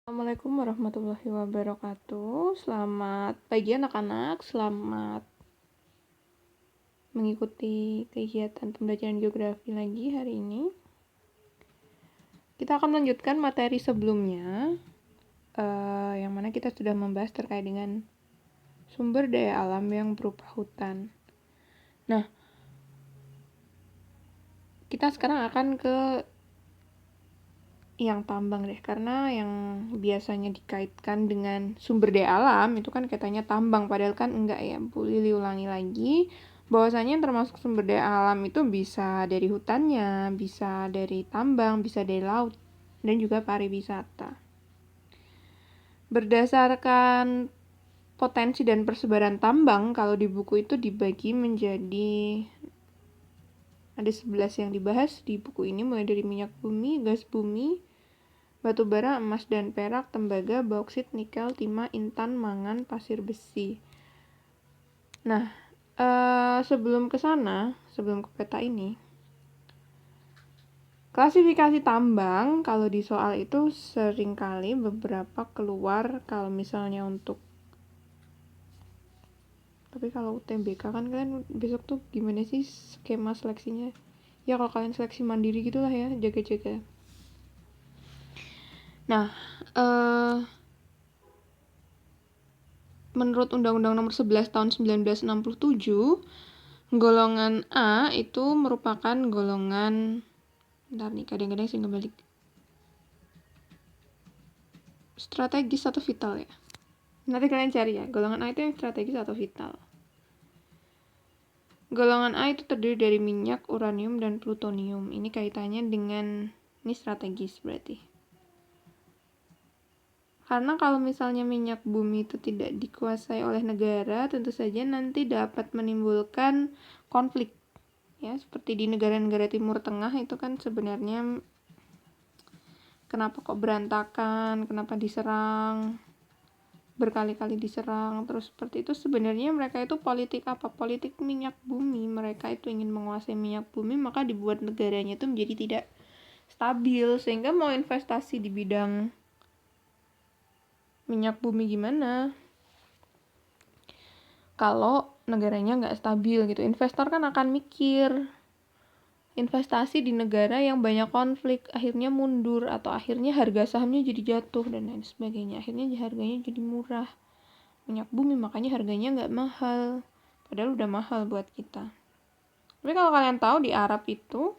Assalamualaikum warahmatullahi wabarakatuh. Selamat pagi anak-anak, selamat mengikuti kegiatan pembelajaran geografi lagi hari ini. Kita akan melanjutkan materi sebelumnya, yang mana kita sudah membahas terkait dengan sumber daya alam yang berupa hutan. Nah, kita sekarang akan ke yang tambang deh, karena yang biasanya dikaitkan dengan sumber daya alam itu kan katanya tambang, padahal kan enggak ya. Bu Lili ulangi lagi bahwasanya yang termasuk sumber daya alam itu bisa dari hutannya, bisa dari tambang, bisa dari laut, dan juga pariwisata. Berdasarkan potensi dan persebaran tambang, kalau di buku itu dibagi menjadi ada 11 yang dibahas di buku ini, mulai dari minyak bumi, gas bumi, batu bara, emas dan perak, tembaga, bauksit, nikel, timah, intan, mangan, pasir besi. Nah, sebelum ke sana, sebelum ke peta ini, klasifikasi tambang kalau di soal itu seringkali beberapa keluar kalau misalnya untuk, tapi kalau UTBK kan kalian besok tuh gimana sih skema seleksinya? Ya kalau kalian seleksi mandiri gitulah ya, jaga-jaga. Nah, menurut Undang-Undang Nomor 11 Tahun 1967, golongan A itu merupakan golongan, bentar nih, kadang-kadang saya ngebalik, strategis atau vital ya. Nanti kalian cari ya, golongan A itu yang strategis atau vital. Golongan A itu terdiri dari minyak, uranium, dan plutonium. Ini kaitannya dengan, ini strategis berarti. Karena kalau misalnya minyak bumi itu tidak dikuasai oleh negara, tentu saja nanti dapat menimbulkan konflik. Ya, seperti di negara-negara Timur Tengah itu kan sebenarnya kenapa kok berantakan, kenapa diserang, berkali-kali diserang, terus seperti itu. Sebenarnya mereka itu politik apa? Politik minyak bumi. Mereka itu ingin menguasai minyak bumi, maka dibuat negaranya itu menjadi tidak stabil, sehingga mau investasi di bidang minyak bumi gimana kalau negaranya nggak stabil gitu. Investor kan akan mikir, investasi di negara yang banyak konflik akhirnya mundur, atau akhirnya harga sahamnya jadi jatuh dan lain sebagainya. Akhirnya harganya jadi murah minyak bumi, makanya harganya nggak mahal, padahal udah mahal buat kita. Tapi kalau kalian tahu di Arab itu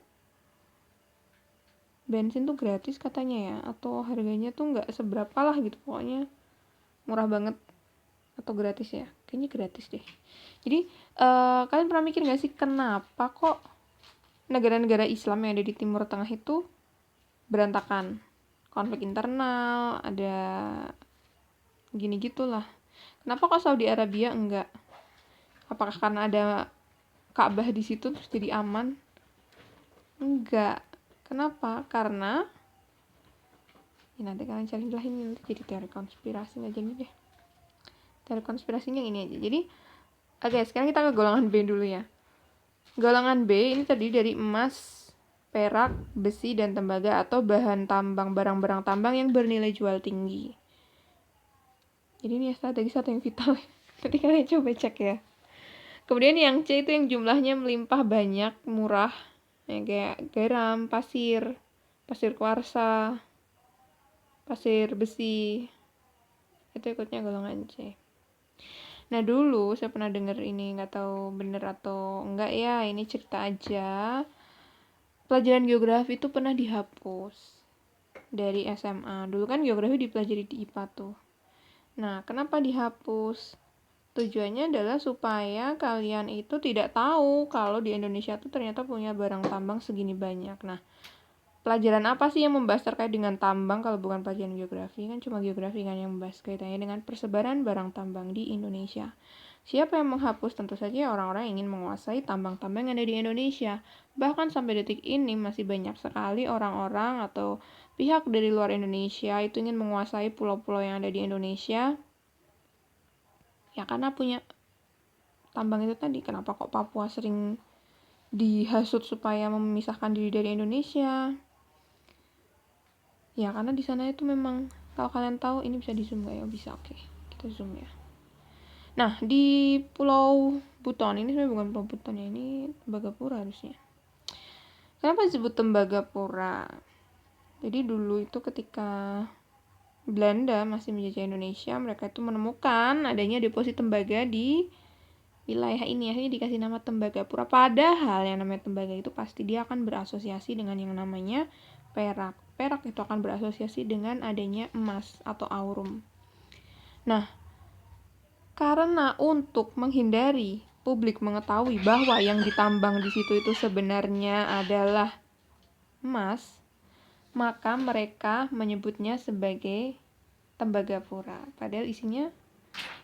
bensin tuh gratis katanya ya, atau harganya tuh nggak seberapa lah gitu, pokoknya murah banget atau gratis ya, kayaknya gratis deh. Jadi kalian pernah mikir nggak sih kenapa kok negara-negara Islam yang ada di Timur Tengah itu berantakan, konflik internal, ada gini gitulah. Kenapa kok Saudi Arabia enggak? Apakah karena ada Ka'bah di situ terus jadi aman? Enggak. Kenapa? Karena ya nanti kalian cari lah, ini nanti jadi teori konspirasi nggak jadi deh. Teori konspirasinya ini aja. Jadi oke, sekarang kita ke golongan B dulu ya. Golongan B ini terdiri dari emas, perak, besi, dan tembaga atau bahan tambang, barang-barang tambang yang bernilai jual tinggi. Jadi ini strategis atau yang vital? Nanti kalian coba cek ya. Kemudian yang C itu yang jumlahnya melimpah banyak, murah, ya, kayak garam, pasir kuarsa, pasir besi. Itu ikutnya golongan C. Nah dulu saya pernah dengar ini, nggak tahu bener atau enggak ya, ini cerita aja. Pelajaran geografi itu pernah dihapus dari SMA. Dulu kan geografi dipelajari di IPA tuh. Nah, kenapa dihapus? Tujuannya adalah supaya kalian itu tidak tahu kalau di Indonesia tuh ternyata punya barang tambang segini banyak. Nah, pelajaran apa sih yang membahas terkait dengan tambang kalau bukan pelajaran geografi? Kan cuma geografi kan yang membahas kaitannya dengan persebaran barang tambang di Indonesia. Siapa yang menghapus? Tentu saja orang-orang yang ingin menguasai tambang-tambang yang ada di Indonesia. Bahkan sampai detik ini masih banyak sekali orang-orang atau pihak dari luar Indonesia itu ingin menguasai pulau-pulau yang ada di Indonesia. Ya karena punya tambang itu tadi. Kenapa kok Papua sering dihasut supaya memisahkan diri dari Indonesia? Ya karena di sana itu memang Kalau kalian tahu ini bisa di zoom nggak ya? Bisa, oke. Kita zoom ya. Nah, di Pulau Buton, ini sebenarnya bukan Pulau Buton ya, ini Tembagapura harusnya. Kenapa disebut Tembagapura? Jadi dulu itu ketika Belanda masih menjajah Indonesia, mereka itu menemukan adanya deposit tembaga di wilayah ini, akhirnya dikasih nama Tembagapura. Padahal yang namanya tembaga itu pasti dia akan berasosiasi dengan yang namanya perak. Perak itu akan berasosiasi dengan adanya emas atau aurum. Nah, karena untuk menghindari publik mengetahui bahwa yang ditambang di situ itu sebenarnya adalah emas, maka mereka menyebutnya sebagai Tembagapura. Padahal isinya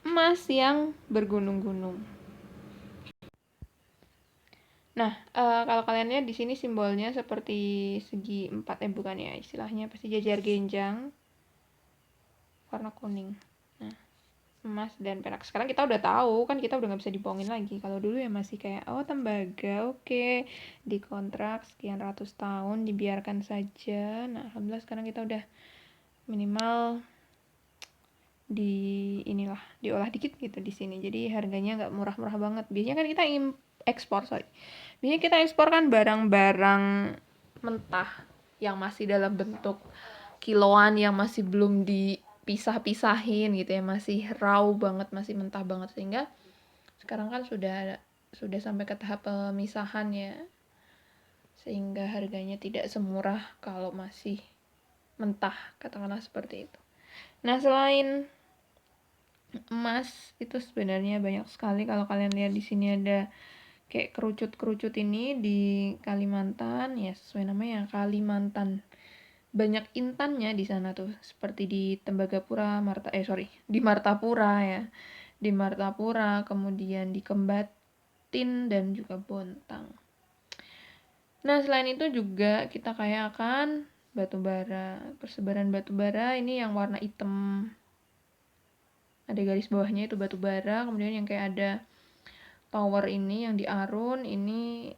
emas yang bergunung-gunung. Nah, kalau kalian lihat di sini simbolnya seperti segi empat, bukan ya, istilahnya pasti jajar genjang warna kuning. Nah, emas dan perak. Sekarang kita udah tahu, kan kita udah nggak bisa dibohongin lagi. Kalau dulu ya masih kayak, oh tembaga, oke, dikontrak sekian ratus tahun, dibiarkan saja. Nah, alhamdulillah sekarang kita udah minimal diolah dikit gitu di sini. Jadi harganya nggak murah-murah banget. Biasanya kan kita biasanya kita ekspor kan barang-barang mentah yang masih dalam bentuk kiloan, yang masih belum dipisah-pisahin gitu ya, masih raw banget, masih mentah banget, sehingga sekarang kan sudah sampai ke tahap pemisahan ya, sehingga harganya tidak semurah kalau masih mentah, katakanlah seperti itu. Nah, selain emas itu sebenarnya banyak sekali. Kalau kalian lihat di sini ada kayak kerucut-kerucut ini di Kalimantan, ya sesuai namanya Kalimantan. Banyak intannya di sana tuh, seperti di Tembagapura, di Martapura ya. Di Martapura, kemudian di Kembatin dan juga Bontang. Nah, selain itu juga kita kaya akan batu bara. Persebaran batu bara ini yang warna hitam, ada garis bawahnya itu batu bara. Kemudian yang kayak ada tower ini yang di Arun ini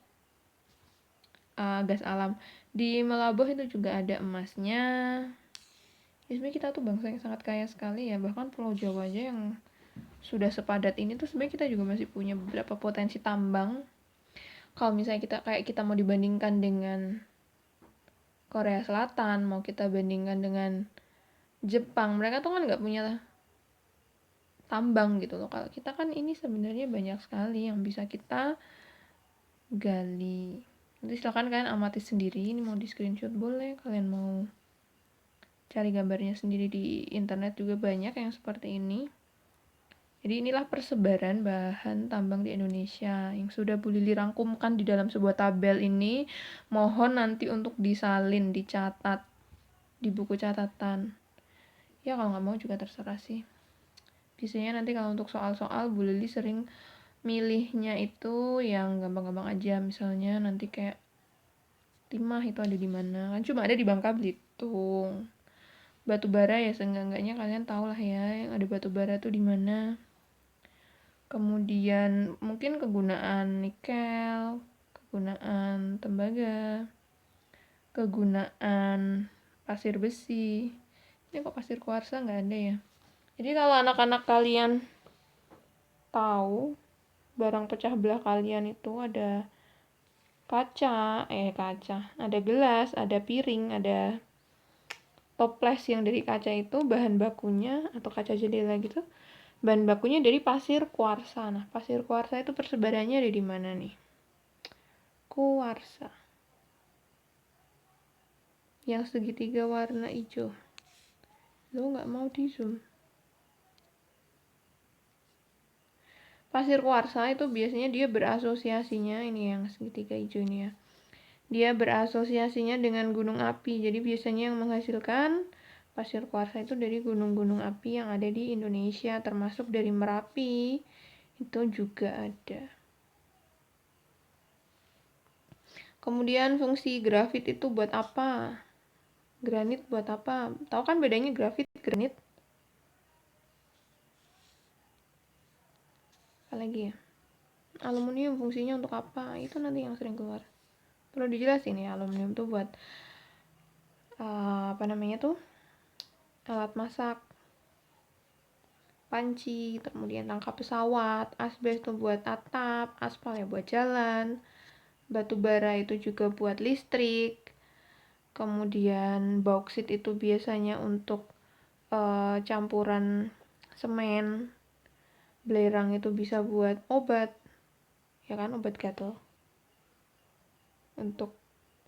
gas alam. Di Melaboh itu juga ada emasnya. Ya, sebenarnya kita tuh bangsa yang sangat kaya sekali ya. Bahkan Pulau Jawa aja yang sudah sepadat ini tuh sebenarnya kita juga masih punya beberapa potensi tambang. Kalau misalnya kita mau dibandingkan dengan Korea Selatan, mau kita bandingkan dengan Jepang, mereka tuh kan nggak punya tambang gitu loh. Kalau kita kan ini sebenarnya banyak sekali yang bisa kita gali. Nanti silakan kalian amati sendiri, ini mau di screenshot boleh, kalian mau cari gambarnya sendiri di internet juga banyak yang seperti ini. Jadi inilah persebaran bahan tambang di Indonesia yang sudah Bu Lili rangkumkan di dalam sebuah tabel ini. Mohon nanti untuk disalin, dicatat di buku catatan. Ya kalau nggak mau juga terserah sih. Biasanya nanti kalau untuk soal-soal Bu Lili sering milihnya itu yang gampang-gampang aja. Misalnya nanti kayak timah itu ada di mana? Kan cuma ada di Bangka Belitung. Batu bara ya seenggak-enggaknya kalian tahu lah ya, yang ada batu bara tuh di mana. Kemudian mungkin kegunaan nikel, kegunaan tembaga, kegunaan pasir besi. Ini kok pasir kuarsa nggak ada ya? Jadi kalau anak-anak kalian tahu barang pecah belah kalian itu ada kaca, ada gelas, ada piring, ada toples yang dari kaca, itu bahan bakunya, atau kaca jendela gitu, bahan bakunya dari pasir kuarsa. Nah, pasir kuarsa itu persebarannya ada di mana nih? Kuarsa yang segitiga warna hijau. Lo nggak mau di zoom. Pasir kuarsa itu biasanya dia berasosiasinya, ini yang segitiga hijau ini ya, dia berasosiasinya dengan gunung api. Jadi biasanya yang menghasilkan pasir kuarsa itu dari gunung-gunung api yang ada di Indonesia, termasuk dari Merapi itu juga ada. Kemudian fungsi grafit itu buat apa? Granit buat apa? Tahu kan bedanya grafit, granit? Apalagi ya? Aluminium fungsinya untuk apa? Itu nanti yang sering keluar. Perlu dijelasin ya, aluminium tuh buat apa namanya tuh? alat masak, panci, kemudian tangkap pesawat, asbes itu buat atap, aspal ya buat jalan, batu bara itu juga buat listrik, kemudian bauksit itu biasanya untuk campuran semen, belerang itu bisa buat obat, ya kan, obat gatal untuk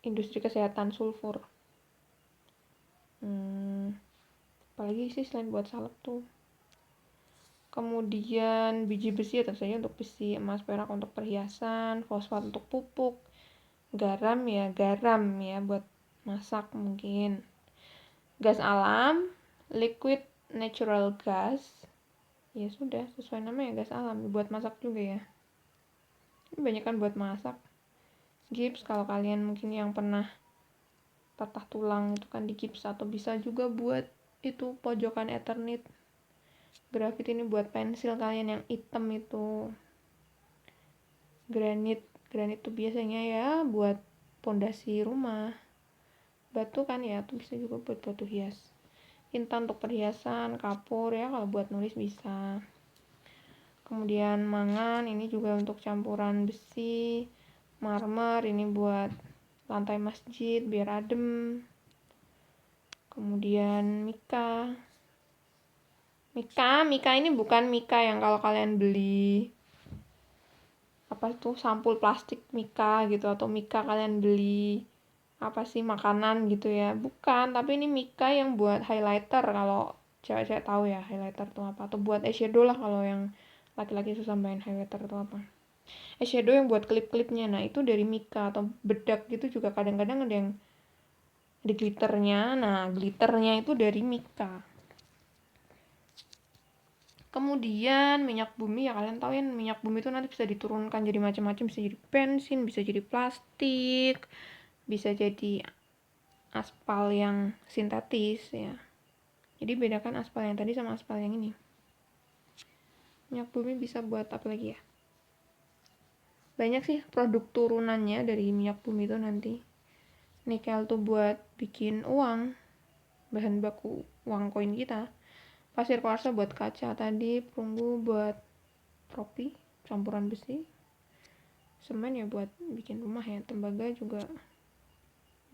industri kesehatan sulfur. Apalagi sih selain buat salep tuh. Kemudian biji besi tentu saja untuk besi, emas, perak untuk perhiasan, fosfat untuk pupuk, garam ya buat masak mungkin. Gas alam, liquid natural gas, ya sudah sesuai namanya gas alam, buat masak juga ya. Ini banyak kan buat masak. Gips kalau kalian mungkin yang pernah patah tulang itu kan di gips, atau bisa juga buat itu pojokan Eternit. Grafit ini buat pensil kalian yang hitam itu. Granit tuh biasanya ya buat pondasi rumah. Batu kan ya tuh bisa juga buat batu hias. Intan untuk perhiasan, kapur ya kalau buat nulis bisa. Kemudian mangan ini juga untuk campuran besi. Marmer ini buat lantai masjid biar adem. Kemudian Mika ini bukan Mika yang kalau kalian beli apa tuh sampul plastik Mika gitu, atau Mika kalian beli apa sih makanan gitu ya, bukan, tapi ini Mika yang buat highlighter, kalau cewek-cewek tahu ya highlighter tuh apa, atau buat eyeshadow lah kalau yang laki-laki susah main highlighter tuh apa, eyeshadow yang buat klip-klipnya, nah itu dari Mika. Atau bedak gitu juga kadang-kadang ada yang di glitternya, nah glitternya itu dari Mika. Kemudian minyak bumi ya kalian tahu ya, minyak bumi itu nanti bisa diturunkan jadi macam-macam, bisa jadi bensin, bisa jadi plastik, bisa jadi aspal yang sintetis ya. Jadi bedakan aspal yang tadi sama aspal yang ini. Minyak bumi bisa buat apa lagi ya? Banyak sih produk turunannya dari minyak bumi itu nanti. Nikel tuh buat bikin uang, bahan baku uang koin kita. Pasir kuarsa buat kaca tadi, perunggu buat tropi, campuran besi. Semen ya buat bikin rumah ya, tembaga juga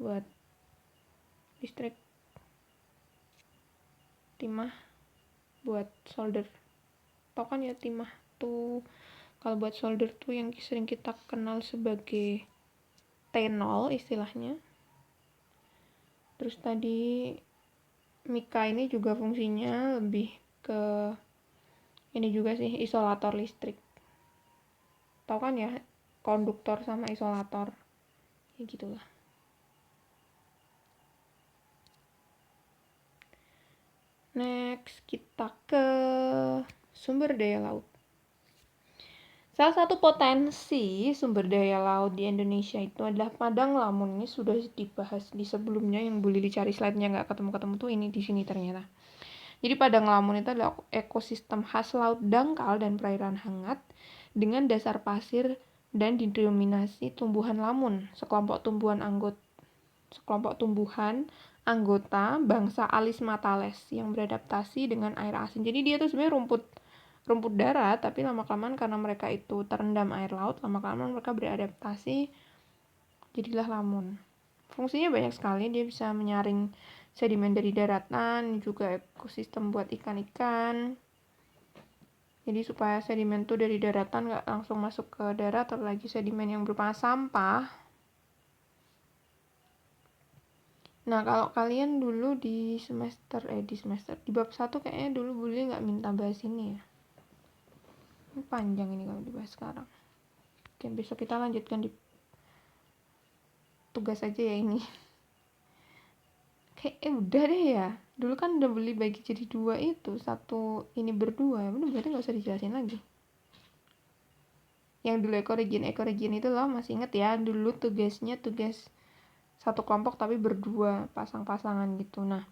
buat listrik, timah buat solder. Tau kan ya timah tuh, kalau buat solder tuh yang sering kita kenal sebagai T0 istilahnya. Terus tadi Mika ini juga fungsinya lebih ke ini juga sih, isolator listrik. Tau kan ya konduktor sama isolator, ya gitulah. Next kita ke sumber daya laut. Salah satu potensi sumber daya laut di Indonesia itu adalah padang lamun. Ini sudah dibahas di sebelumnya, yang boleh dicari slide-nya nggak ketemu-ketemu tuh ini di sini ternyata. Jadi padang lamun itu adalah ekosistem khas laut dangkal dan perairan hangat dengan dasar pasir dan didominasi tumbuhan lamun, sekelompok tumbuhan anggota bangsa Alismatales yang beradaptasi dengan air asin. Jadi dia tuh sebenarnya rumput darat, tapi lama-kelamaan karena mereka itu terendam air laut, lama-kelamaan mereka beradaptasi jadilah lamun. Fungsinya banyak sekali, dia bisa menyaring sedimen dari daratan, juga ekosistem buat ikan-ikan. Jadi supaya sedimen tuh dari daratan nggak langsung masuk ke darat, apalagi sedimen yang berupa sampah. Nah kalau kalian dulu di bab 1 kayaknya dulu boleh nggak minta bahas ini ya. Ini panjang ini kalau dibahas sekarang. Oke, besok kita lanjutkan di tugas aja ya ini. Kayak udah deh ya. Dulu kan udah beli bagi jadi 2 itu, satu ini berdua. Udah berarti nggak usah dijelasin lagi. Yang dulu ekorigin itu loh, masih inget ya, dulu tugas satu kelompok tapi berdua, pasang-pasangan gitu. Nah,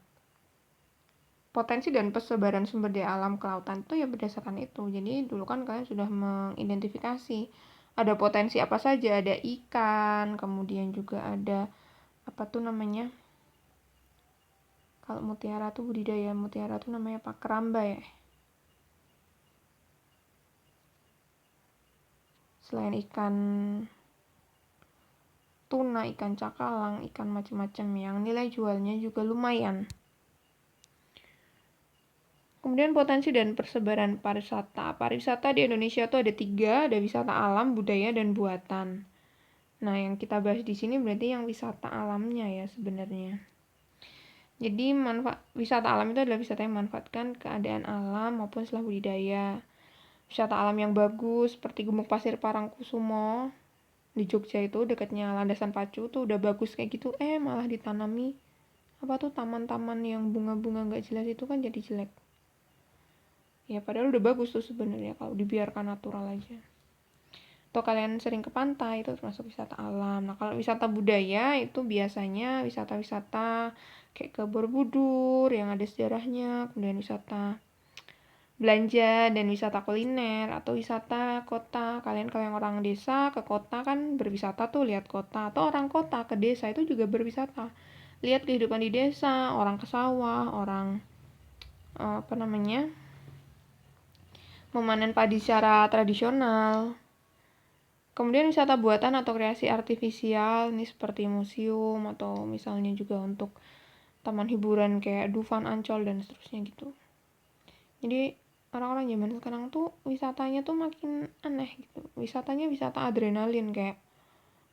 potensi dan persebaran sumber daya alam kelautan itu ya berdasarkan itu. Jadi dulu kan kalian sudah mengidentifikasi ada potensi apa saja, ada ikan, kemudian juga ada apa tuh namanya, Kalau mutiara tuh budidaya mutiara tuh namanya pakeramba ya. Selain ikan tuna, ikan cakalang, ikan macam-macam yang nilai jualnya juga lumayan. Kemudian potensi dan persebaran pariwisata. Pariwisata di Indonesia tuh ada 3, ada wisata alam, budaya, dan buatan. Nah, yang kita bahas di sini berarti yang wisata alamnya ya sebenarnya. Jadi wisata alam itu adalah wisata yang memanfaatkan keadaan alam maupun istilah budidaya. Wisata alam yang bagus seperti Gumuk Pasir Parangkusumo di Jogja itu dekatnya Landasan Pacu tuh udah bagus kayak gitu, malah ditanami apa tuh taman-taman yang bunga-bunga nggak jelas itu kan jadi jelek. Ya padahal udah bagus tuh sebenarnya kalau dibiarkan natural aja. Atau kalian sering ke pantai itu termasuk wisata alam. Nah kalau wisata budaya itu biasanya wisata-wisata kayak ke Borobudur yang ada sejarahnya, kemudian wisata belanja dan wisata kuliner atau wisata kota. Kalian kalau yang orang desa ke kota kan berwisata tuh lihat kota, atau orang kota ke desa itu juga berwisata. Lihat kehidupan di desa, orang ke sawah, orang memanen padi secara tradisional. Kemudian wisata buatan atau kreasi artifisial, ini seperti museum atau misalnya juga untuk taman hiburan kayak Dufan, Ancol, dan seterusnya gitu. Jadi orang-orang zaman sekarang tuh wisatanya tuh makin aneh gitu. Wisatanya wisata adrenalin kayak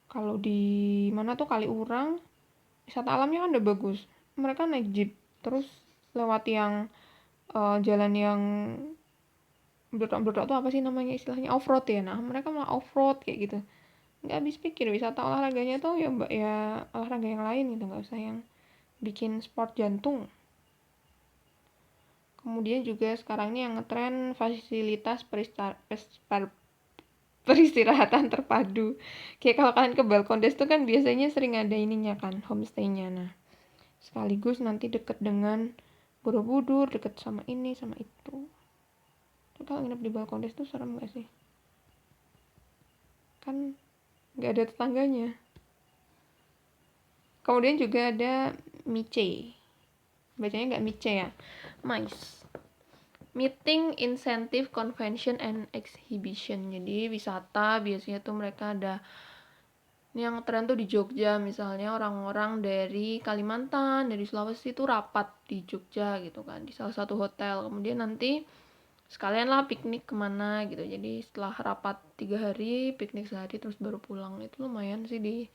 kalau di mana tuh Kaliurang, wisata alamnya kan udah bagus. Mereka naik jeep terus lewat yang jalan yang berdok tuh apa sih namanya istilahnya off-road ya. Nah mereka malah off-road kayak gitu. Nggak habis pikir wisata olahraganya tuh ya olahraga yang lain gitu, nggak usah yang bikin sport jantung. Kemudian juga sekarang ini yang ngetren fasilitas peristirahatan terpadu. Kayak kalau kalian ke Balkondes tuh kan biasanya sering ada ininya kan, homestay-nya. Nah sekaligus nanti deket dengan Borobudur, deket sama ini sama itu. Tapi kalau nginep di Balkondes tuh serem gak sih? Kan nggak ada tetangganya. Kemudian juga ada MICE. Bacanya nggak MICE ya, MICE. Meeting, Incentive, Convention, and Exhibition. Jadi wisata biasanya tuh mereka ada yang tren tuh di Jogja, misalnya orang-orang dari Kalimantan, dari Sulawesi tuh rapat di Jogja gitu kan, di salah satu hotel. Kemudian nanti sekalian lah piknik kemana gitu. Jadi setelah rapat 3 hari, piknik sehari terus baru pulang. Itu lumayan sih di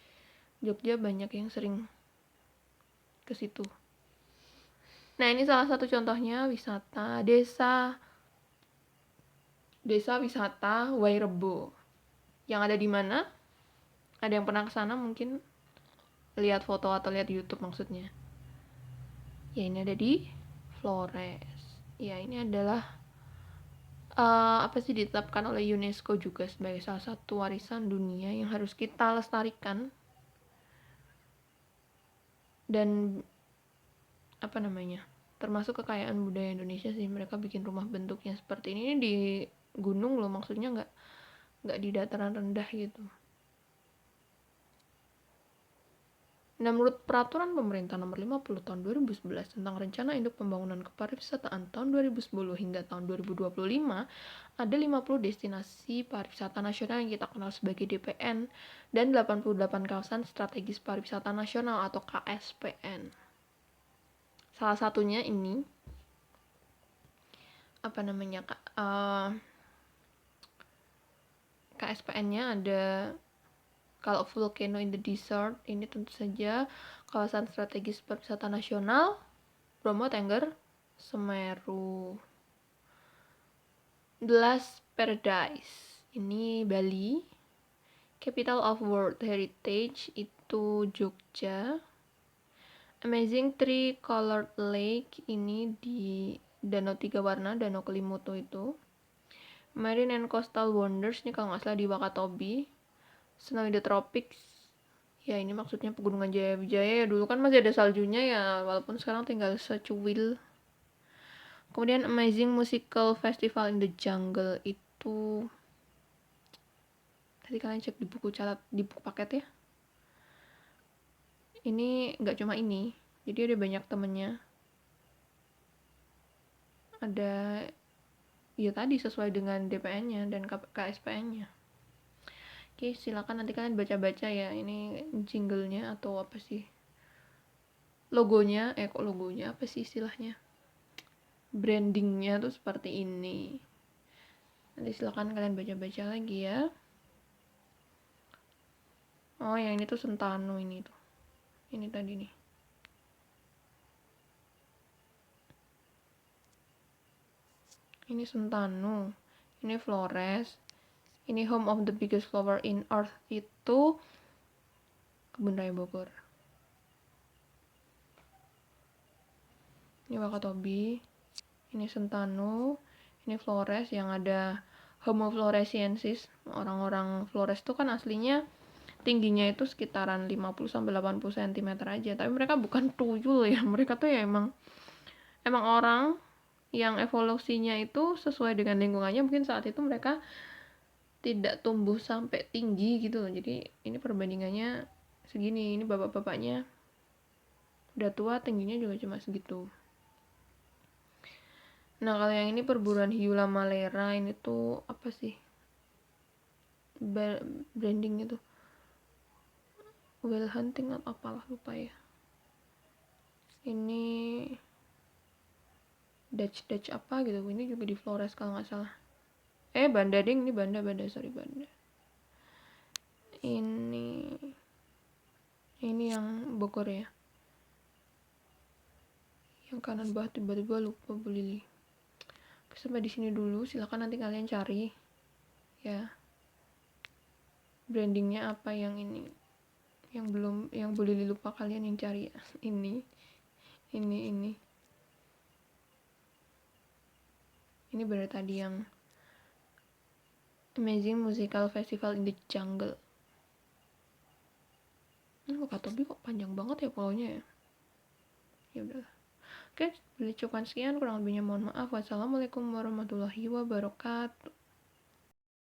Jogja, banyak yang sering ke situ. Nah ini salah satu contohnya wisata desa wisata Wairebo. Yang ada di mana? Ada yang pernah ke sana mungkin lihat foto atau lihat YouTube maksudnya. Ya ini ada di Flores. Ya ini adalah ditetapkan oleh UNESCO juga sebagai salah satu warisan dunia yang harus kita lestarikan. Dan termasuk kekayaan budaya Indonesia sih, mereka bikin rumah bentuknya seperti ini di gunung loh, maksudnya nggak di dataran rendah gitu. Nah, menurut Peraturan Pemerintah Nomor 50 Tahun 2011 tentang Rencana Induk Pembangunan Kepariwisataan tahun 2010 hingga tahun 2025, ada 50 destinasi pariwisata nasional yang kita kenal sebagai DPN dan 88 kawasan strategis pariwisata nasional atau KSPN. Salah satunya ini KSPN-nya ada kalau Volcano in the Desert, ini tentu saja kawasan strategis pariwisata nasional Bromo Tengger Semeru. The Last Paradise, ini Bali. Capital of World Heritage itu Jogja. Amazing Three Colored Lake, ini di Danau Tiga Warna, Danau Kelimutu itu. Marine and Coastal Wonders, ini kalau nggak salah di Wakatobi. Snow in the Tropics, ya ini maksudnya pegunungan Jaya-Wijaya ya, dulu kan masih ada saljunya ya, walaupun sekarang tinggal secuil. Kemudian Amazing Musical Festival in the Jungle itu tadi kalian cek di buku paket ya. Ini nggak cuma ini, jadi ada banyak temennya. ada ya tadi sesuai dengan DPN-nya dan KSPN-nya. Oke, silakan nanti kalian baca-baca ya, ini jingle-nya atau apa sih, logonya, kok logonya, apa sih istilahnya, brandingnya tuh seperti ini. Nanti silakan kalian baca-baca lagi ya. Oh, yang ini tuh Sentano, ini tuh, ini tadi nih. Ini Sentano, ini Flores, ini home of the biggest flower in earth itu Kebun Raya Bogor. Ini Wakatobi, ini Sentano, ini Flores yang ada Homo floresiensis. Orang-orang Flores itu kan aslinya tingginya itu sekitaran 50-80 cm aja, tapi mereka bukan tuyul ya, mereka tuh ya emang orang yang evolusinya itu sesuai dengan lingkungannya. Mungkin saat itu mereka tidak tumbuh sampai tinggi gitu loh, jadi ini perbandingannya segini. Ini bapak-bapaknya udah tua, tingginya juga cuma segitu. Nah, kalau yang ini perburuan hiu Lamalera, ini tuh apa sih branding itu, whale hunting atau apalah, lupa ya. Ini Dutch apa gitu, ini juga di Flores kalau nggak salah. Banda ding, ini Banda, sorry, Banda. Ini yang Bogor ya, yang kanan bawah tiba-tiba lupa Bu Lili. Sampai di sini dulu, silakan nanti kalian cari ya brandingnya apa yang ini, yang belum, yang Bu Lili lupa, kalian yang cari ya. Ini berarti tadi yang Amazing Musical Festival in the Jungle. Wakatobi kok panjang banget ya pokoknya ya. Ya udahlah. Oke, cukup sekian, kurang lebihnya mohon maaf. Wassalamualaikum warahmatullahi wabarakatuh.